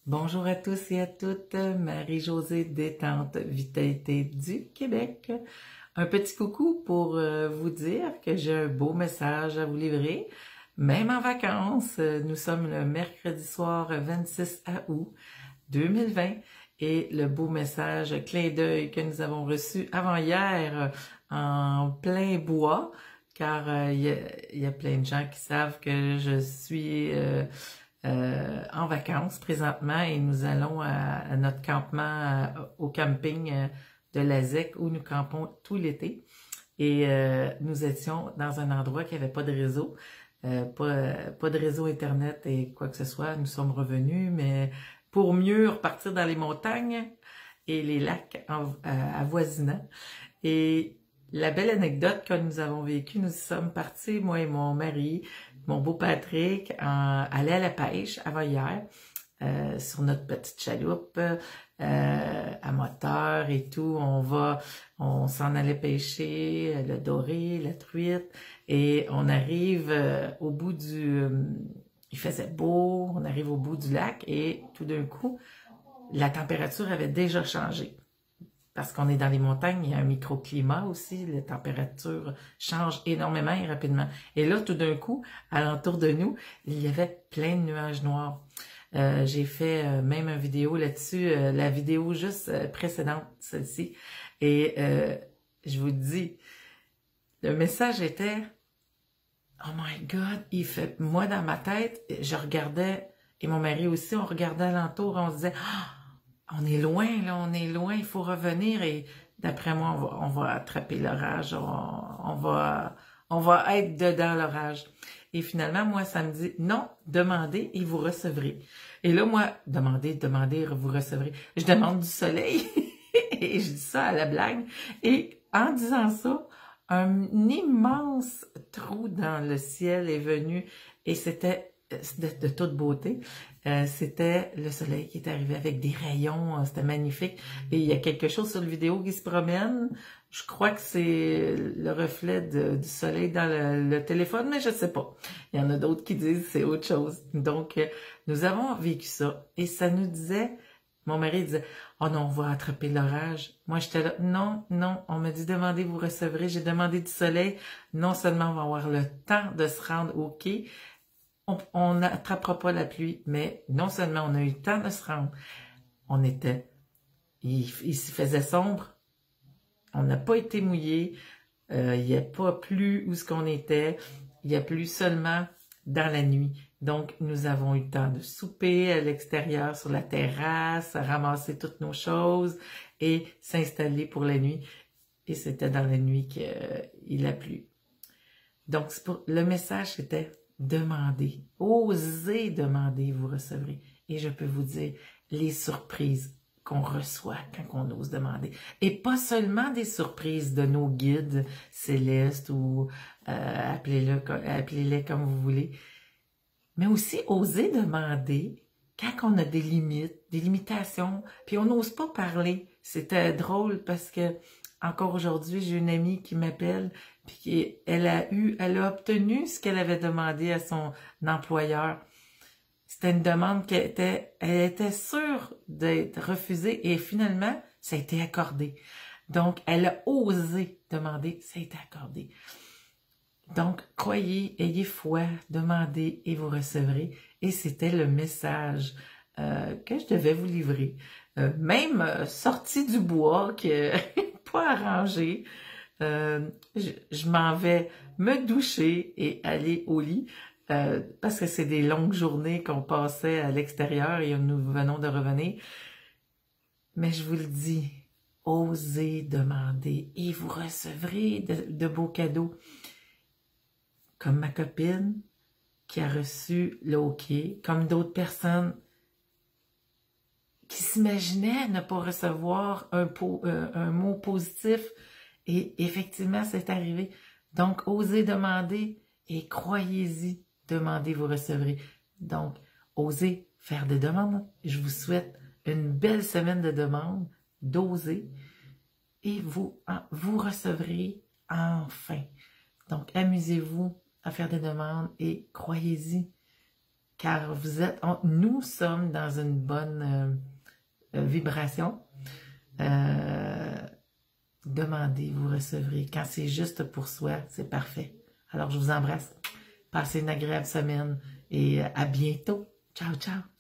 Bonjour à tous et à toutes, Marie-Josée Détente Vitalité du Québec. Un petit coucou pour vous dire que j'ai un beau message à vous livrer. Même en vacances, nous sommes le mercredi soir 26 août 2020 et le beau message clin d'œil que nous avons reçu avant-hier en plein bois, car il y a plein de gens qui savent que je suis en vacances présentement et nous allons à notre campement au camping de la ZEC où nous campons tout l'été. Et nous étions dans un endroit qui n'avait pas de réseau, pas de réseau Internet et quoi que ce soit. Nous sommes revenus, mais pour mieux repartir dans les montagnes et les lacs avoisinants. Et la belle anecdote que nous avons vécue, nous sommes partis, moi et mon mari, mon beau Patrick, aller à la pêche avant-hier, sur notre petite chaloupe à moteur et tout. On s'en allait pêcher le doré, la truite, et on arrive au bout il faisait beau, on arrive au bout du lac et tout d'un coup, la température avait déjà changé. Parce qu'on est dans les montagnes, il y a un microclimat aussi, la température change énormément et rapidement. Et là, tout d'un coup, alentour de nous, il y avait plein de nuages noirs. J'ai fait même une vidéo là-dessus, la vidéo juste précédente, celle-ci. Et je vous dis, le message était, oh my God, moi dans ma tête, je regardais, et mon mari aussi, on regardait alentour, on se disait, on est loin, là, on est loin, il faut revenir et d'après moi, on va attraper l'orage, on va être dedans l'orage. Et finalement, moi, ça me dit, non, demandez et vous recevrez. Et là, moi, demandez, vous recevrez. Je demande du soleil et je dis ça à la blague. Et en disant ça, un immense trou dans le ciel est venu et c'était de toute beauté. C'était le soleil qui est arrivé avec des rayons, c'était magnifique. Et il y a quelque chose sur la vidéo qui se promène. Je crois que c'est le reflet du soleil dans le téléphone, mais je sais pas. Il y en a d'autres qui disent que c'est autre chose. Donc, nous avons vécu ça. Et ça nous disait, mon mari disait, oh non, on va attraper l'orage. Moi, j'étais là, non, non, on m'a dit, demandez, vous recevrez. J'ai demandé du soleil. Non seulement on va avoir le temps de se rendre au quai, on n'attrapera pas la pluie, mais non seulement on a eu le temps de se rendre, il s'y faisait sombre, on n'a pas été mouillé, il n'y a pas plu où ce qu'on était, il y a plu seulement dans la nuit. Donc, nous avons eu le temps de souper à l'extérieur, sur la terrasse, ramasser toutes nos choses et s'installer pour la nuit. Et c'était dans la nuit qu'il a plu. Donc, le message, c'était demandez, osez demander, vous recevrez. Et je peux vous dire, les surprises qu'on reçoit quand on ose demander. Et pas seulement des surprises de nos guides célestes ou appelez-les comme vous voulez, mais aussi oser demander quand on a des limites, des limitations, puis on n'ose pas parler. C'était drôle parce que encore aujourd'hui, j'ai une amie qui m'appelle, puis elle a obtenu ce qu'elle avait demandé à son employeur. C'était une demande elle était sûre d'être refusée et finalement, ça a été accordé. Donc, elle a osé demander, ça a été accordé. Donc, croyez, ayez foi, demandez et vous recevrez. Et c'était le message que je devais vous livrer. Même sorti du bois, que pas arrangé, je m'en vais me doucher et aller au lit parce que c'est des longues journées qu'on passait à l'extérieur et nous venons de revenir. Mais je vous le dis, osez demander et vous recevrez de beaux cadeaux. Comme ma copine qui a reçu le hockey, comme d'autres personnes qui s'imaginaient ne pas recevoir un mot positif. Et effectivement, c'est arrivé. Donc, osez demander et croyez-y. Demandez, vous recevrez. Donc, osez faire des demandes. Je vous souhaite une belle semaine de demandes, d'oser, et vous recevrez enfin. Donc, amusez-vous à faire des demandes et croyez-y. car nous sommes dans une bonne vibration. Demandez, vous recevrez. Quand c'est juste pour soi, c'est parfait. Alors, je vous embrasse. Passez une agréable semaine et à bientôt. Ciao, ciao.